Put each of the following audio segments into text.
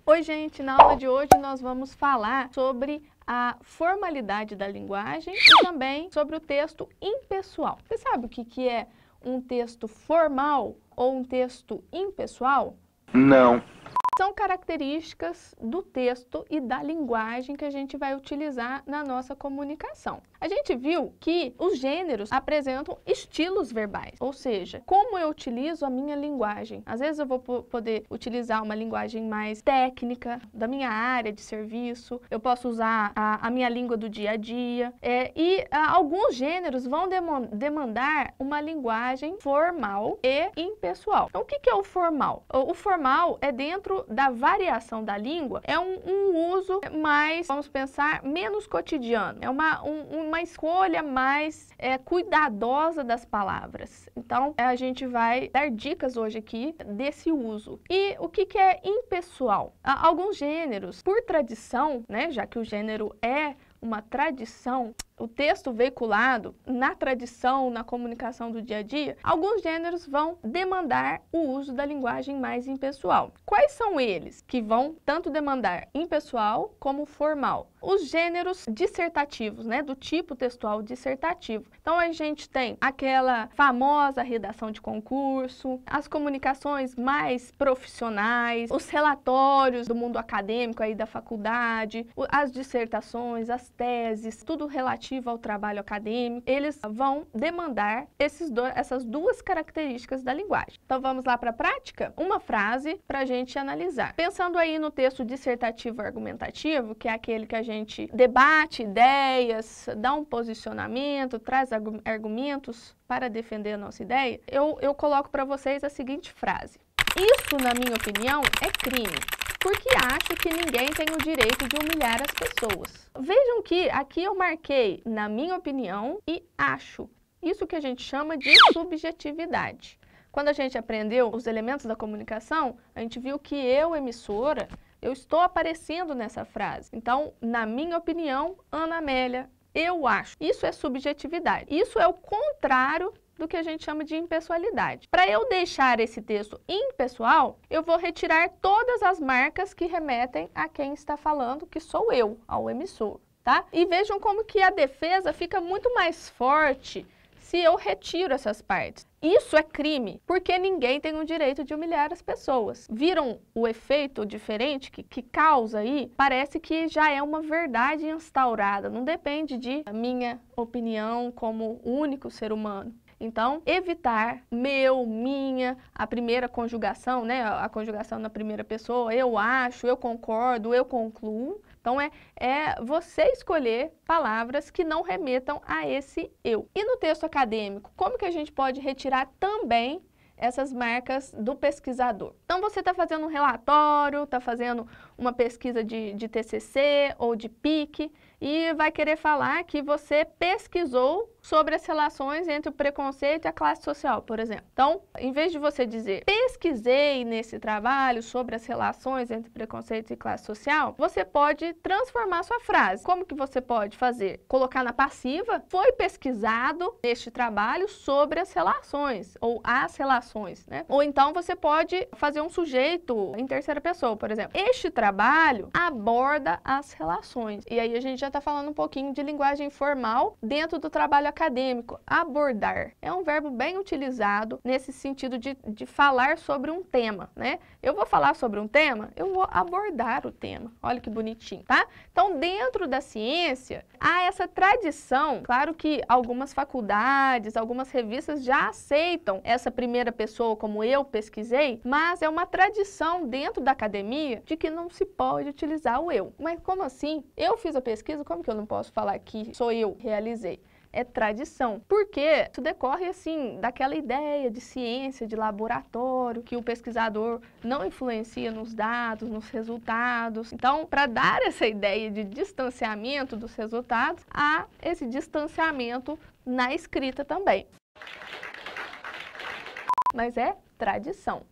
Oi, gente! Na aula de hoje nós vamos falar sobre a formalidade da linguagem e também sobre o texto impessoal. Você sabe o que é um texto formal ou um texto impessoal? Não. São características do texto e da linguagem que a gente vai utilizar na nossa comunicação. A gente viu que os gêneros apresentam estilos verbais, ou seja, como eu utilizo a minha linguagem. Às vezes eu vou poder utilizar uma linguagem mais técnica, da minha área de serviço, eu posso usar a minha língua do dia a dia, alguns gêneros vão demandar uma linguagem formal e impessoal. Então, o que é o formal? O formal é dentro da variação da língua, é um uso mais, vamos pensar, menos cotidiano. É uma escolha mais cuidadosa das palavras. Então, a gente vai dar dicas hoje aqui desse uso. E o que é impessoal? Alguns gêneros, por tradição, né, já que o gênero é uma tradição, o texto veiculado na tradição, na comunicação do dia a dia, alguns gêneros vão demandar o uso da linguagem mais impessoal. Quais são eles que vão tanto demandar impessoal como formal? Os gêneros dissertativos, né, do tipo textual dissertativo. Então, a gente tem aquela famosa redação de concurso, as comunicações mais profissionais, os relatórios do mundo acadêmico aí da faculdade, as dissertações, as teses, tudo relativo ao trabalho acadêmico, eles vão demandar essas duas características da linguagem. Então, vamos lá para a prática? Uma frase para a gente analisar. Pensando aí no texto dissertativo argumentativo, que é aquele que a gente debate ideias, dá um posicionamento, traz argumentos para defender a nossa ideia, eu coloco para vocês a seguinte frase: isso, na minha opinião, é crime, porque acho que ninguém tem o direito de humilhar as pessoas. Vejam que aqui eu marquei na minha opinião e acho. Isso que a gente chama de subjetividade. Quando a gente aprendeu os elementos da comunicação, a gente viu que eu, emissora, eu estou aparecendo nessa frase. Então, na minha opinião, Ana Amélia, eu acho. Isso é subjetividade. Isso é o contrário do que a gente chama de impessoalidade. Para eu deixar esse texto impessoal, eu vou retirar todas as marcas que remetem a quem está falando, que sou eu, ao emissor, tá? E vejam como que a defesa fica muito mais forte se eu retiro essas partes. Isso é crime, porque ninguém tem o direito de humilhar as pessoas. Viram o efeito diferente que causa aí? Parece que já é uma verdade instaurada, não depende de minha opinião como único ser humano. Então, evitar meu, minha, a primeira conjugação, né? A conjugação na primeira pessoa, eu acho, eu concordo, eu concluo. Então, é você escolher palavras que não remetam a esse eu. E no texto acadêmico, como que a gente pode retirar também essas marcas do pesquisador? Então, você está fazendo um relatório, está fazendo uma pesquisa de TCC ou de PIC e vai querer falar que você pesquisou sobre as relações entre o preconceito e a classe social, por exemplo. Então, em vez de você dizer pesquisei nesse trabalho sobre as relações entre preconceito e classe social, você pode transformar sua frase. Como que você pode fazer? Colocar na passiva, foi pesquisado neste trabalho sobre as relações, ou as relações, né? Ou então você pode fazer um sujeito em terceira pessoa, por exemplo. Este trabalho aborda as relações. E aí a gente já está falando um pouquinho de linguagem formal dentro do trabalho acadêmico. Abordar é um verbo bem utilizado nesse sentido de falar sobre um tema, né? Eu vou falar sobre um tema, eu vou abordar o tema. Olha que bonitinho, tá? Então, dentro da ciência, há essa tradição. Claro que algumas faculdades, algumas revistas já aceitam essa primeira pessoa como eu pesquisei, mas é uma tradição dentro da academia de que não se pode utilizar o eu. Mas como assim? Eu fiz a pesquisa, como que eu não posso falar que sou eu que realizei? É tradição, porque isso decorre assim daquela ideia de ciência, de laboratório, que o pesquisador não influencia nos dados, nos resultados. Então, para dar essa ideia de distanciamento dos resultados, há esse distanciamento na escrita também. Mas é tradição.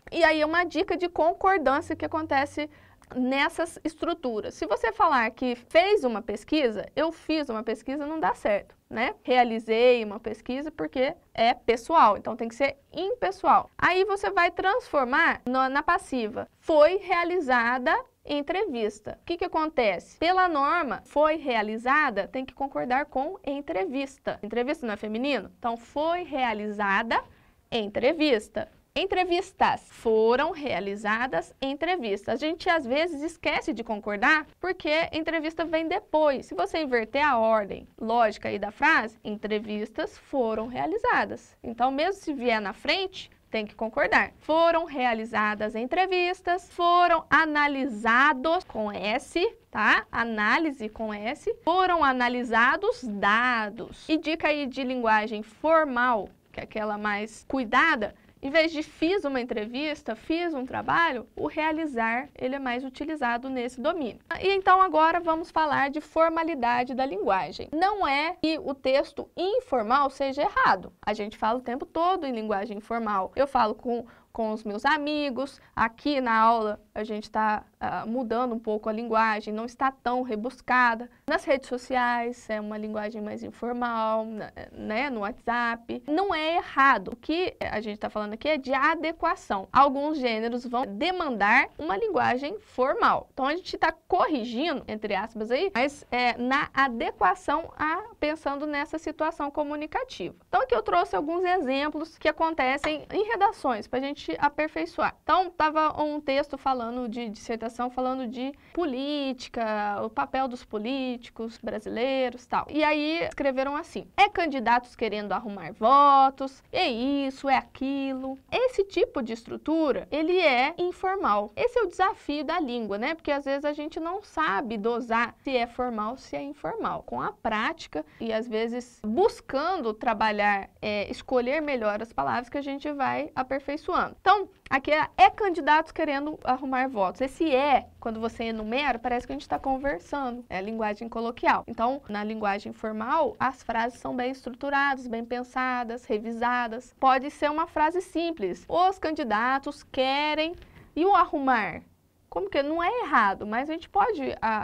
E aí é uma dica de concordância que acontece nessas estruturas. Se você falar que fez uma pesquisa, eu fiz uma pesquisa, não dá certo, né? Realizei uma pesquisa porque é pessoal, então tem que ser impessoal. Aí você vai transformar na passiva. Foi realizada entrevista. O que acontece? Pela norma, foi realizada, tem que concordar com entrevista. Entrevista não é feminino? Então, foi realizada entrevista. Entrevistas. Foram realizadas entrevistas. A gente às vezes esquece de concordar porque entrevista vem depois. Se você inverter a ordem lógica aí da frase, entrevistas foram realizadas. Então, mesmo se vier na frente, tem que concordar. Foram realizadas entrevistas, foram analisados com S, tá? Análise com S. Foram analisados dados. E dica aí de linguagem formal, que é aquela mais cuidada, em vez de fiz uma entrevista, fiz um trabalho, o realizar, ele é mais utilizado nesse domínio. E então agora vamos falar de formalidade da linguagem. Não é que o texto informal seja errado. A gente fala o tempo todo em linguagem informal. Eu falo com os meus amigos, aqui na aula a gente está mudando um pouco a linguagem, não está tão rebuscada. Nas redes sociais é uma linguagem mais informal, né, no WhatsApp. Não é errado. O que a gente está falando aqui é de adequação. Alguns gêneros vão demandar uma linguagem formal. Então a gente está corrigindo, entre aspas aí, mas na adequação pensando nessa situação comunicativa. Então aqui eu trouxe alguns exemplos que acontecem em redações para a gente aperfeiçoar. Então, estava um texto falando de dissertação, falando de política, o papel dos políticos brasileiros e tal. E aí escreveram assim: é candidatos querendo arrumar votos, é isso, é aquilo. Esse tipo de estrutura, ele é informal. Esse é o desafio da língua, né? Porque às vezes a gente não sabe dosar se é formal, se é informal. Com a prática e às vezes buscando trabalhar, escolher melhor as palavras que a gente vai aperfeiçoando. Então, aqui é candidatos querendo arrumar votos. Esse quando você enumera, parece que a gente está conversando. É a linguagem coloquial. Então, na linguagem formal, as frases são bem estruturadas, bem pensadas, revisadas. Pode ser uma frase simples. Os candidatos querem... E o arrumar? Como que não é errado, mas a gente pode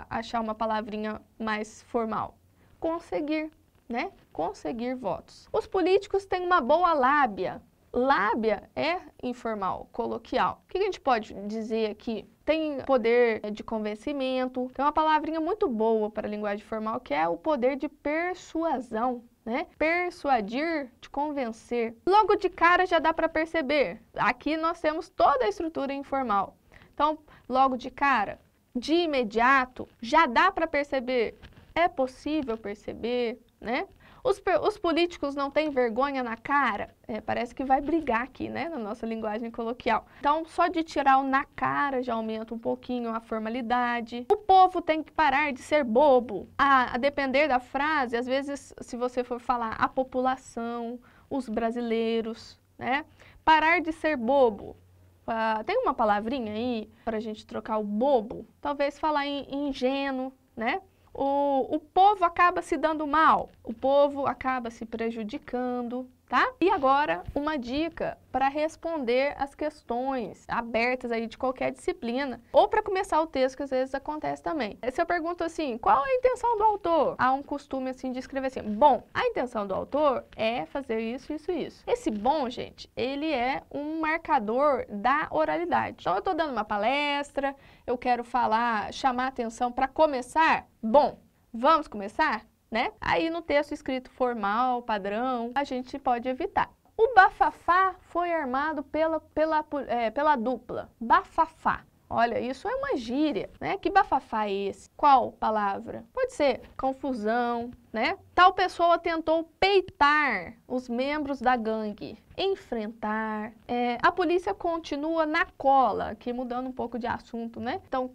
achar uma palavrinha mais formal. Conseguir, né? Conseguir votos. Os políticos têm uma boa lábia. Lábia é informal, coloquial. O que a gente pode dizer aqui? Tem poder de convencimento. Tem uma palavrinha muito boa para a linguagem formal, que é o poder de persuasão, né? Persuadir, de convencer. Logo de cara já dá para perceber. Aqui nós temos toda a estrutura informal. Então, logo de cara, de imediato, já dá para perceber. É possível perceber, né? Os políticos não têm vergonha na cara? Parece que vai brigar aqui, né, na nossa linguagem coloquial. Então, só de tirar o na cara já aumenta um pouquinho a formalidade. O povo tem que parar de ser bobo. A depender da frase, às vezes, se você for falar a população, os brasileiros, né, parar de ser bobo. Tem uma palavrinha aí para a gente trocar o bobo? Talvez falar em ingênuo, né? O povo acaba se dando mal, o povo acaba se prejudicando, tá? E agora, uma dica para responder as questões abertas aí de qualquer disciplina, ou para começar o texto, que às vezes acontece também. Se eu pergunto assim, qual é a intenção do autor? Há um costume assim de escrever assim, bom, a intenção do autor é fazer isso, isso, isso. Esse bom, gente, ele é um marcador da oralidade. Então, eu estou dando uma palestra, eu quero falar, chamar a atenção para começar. Bom, vamos começar? Né? Aí no texto escrito formal, padrão, a gente pode evitar. O bafafá foi armado pela dupla. Bafafá. Olha, isso é uma gíria, né? Que bafafá é esse? Qual palavra? Pode ser confusão, né? Tal pessoa tentou peitar os membros da gangue. Enfrentar. A polícia continua na cola, aqui mudando um pouco de assunto, né? Então,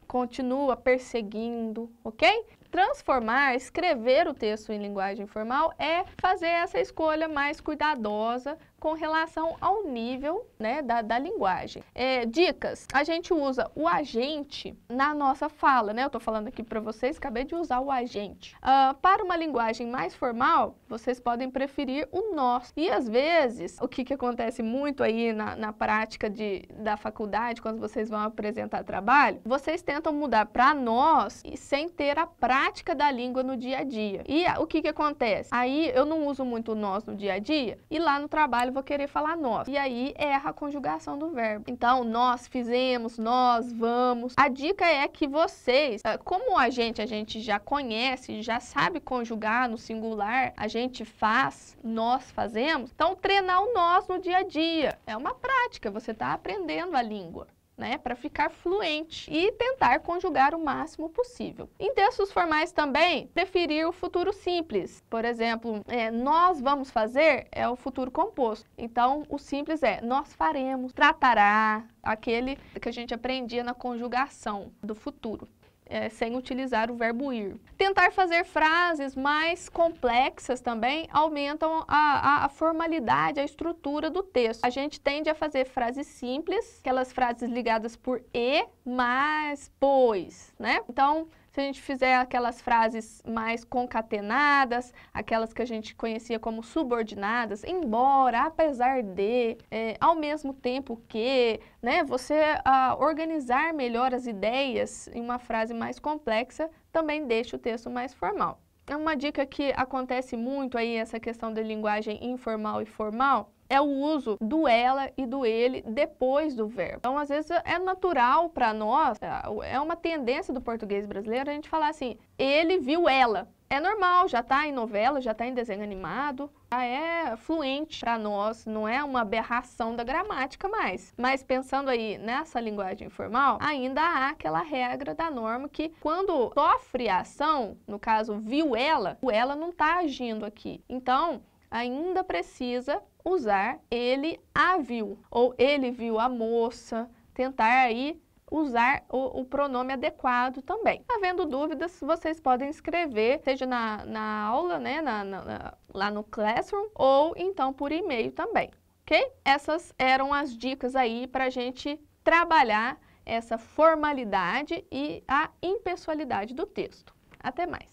continua perseguindo, ok? Transformar, escrever o texto em linguagem formal é fazer essa escolha mais cuidadosa com relação ao nível, né, da linguagem. Dicas, a gente usa o agente na nossa fala, né? Eu tô falando aqui para vocês, acabei de usar o agente. Para uma linguagem mais formal, vocês podem preferir o nós. E às vezes, o que acontece muito aí na prática da faculdade, quando vocês vão apresentar trabalho, vocês tentam mudar para nós e sem ter a prática da língua no dia a dia. E o que acontece? Aí eu não uso muito nós no dia a dia e lá no trabalho vou querer falar nós. E aí erra a conjugação do verbo. Então, nós fizemos, nós vamos. A dica é que vocês, como a gente já conhece, já sabe conjugar no singular, a gente faz, nós fazemos, então treinar o nós no dia a dia. É uma prática, você está aprendendo a língua, né, para ficar fluente e tentar conjugar o máximo possível. Em textos formais também, preferir o futuro simples. Por exemplo, nós vamos fazer é o futuro composto. Então, o simples é nós faremos, tratará, aquele que a gente aprendia na conjugação do futuro. Sem utilizar o verbo ir. Tentar fazer frases mais complexas também aumentam a formalidade, a estrutura do texto. A gente tende a fazer frases simples, aquelas frases ligadas por e, mas, pois, né? Então, se a gente fizer aquelas frases mais concatenadas, aquelas que a gente conhecia como subordinadas, embora, apesar de, ao mesmo tempo que, né, você organizar melhor as ideias em uma frase mais complexa, também deixa o texto mais formal. Uma dica que acontece muito aí, essa questão da linguagem informal e formal, é o uso do ela e do ele depois do verbo. Então, às vezes, é natural para nós, é uma tendência do português brasileiro a gente falar assim, ele viu ela. É normal, já está em novela, já está em desenho animado, já é fluente para nós, não é uma aberração da gramática mais. Mas pensando aí nessa linguagem informal, ainda há aquela regra da norma que quando sofre a ação, no caso, viu ela, o ela não está agindo aqui. Então, ainda precisa usar ele a viu, ou ele viu a moça, tentar aí usar o pronome adequado também. Havendo dúvidas, vocês podem escrever, seja na aula, né, lá no Classroom, ou então por e-mail também, ok? Essas eram as dicas aí para a gente trabalhar essa formalidade e a impessoalidade do texto. Até mais!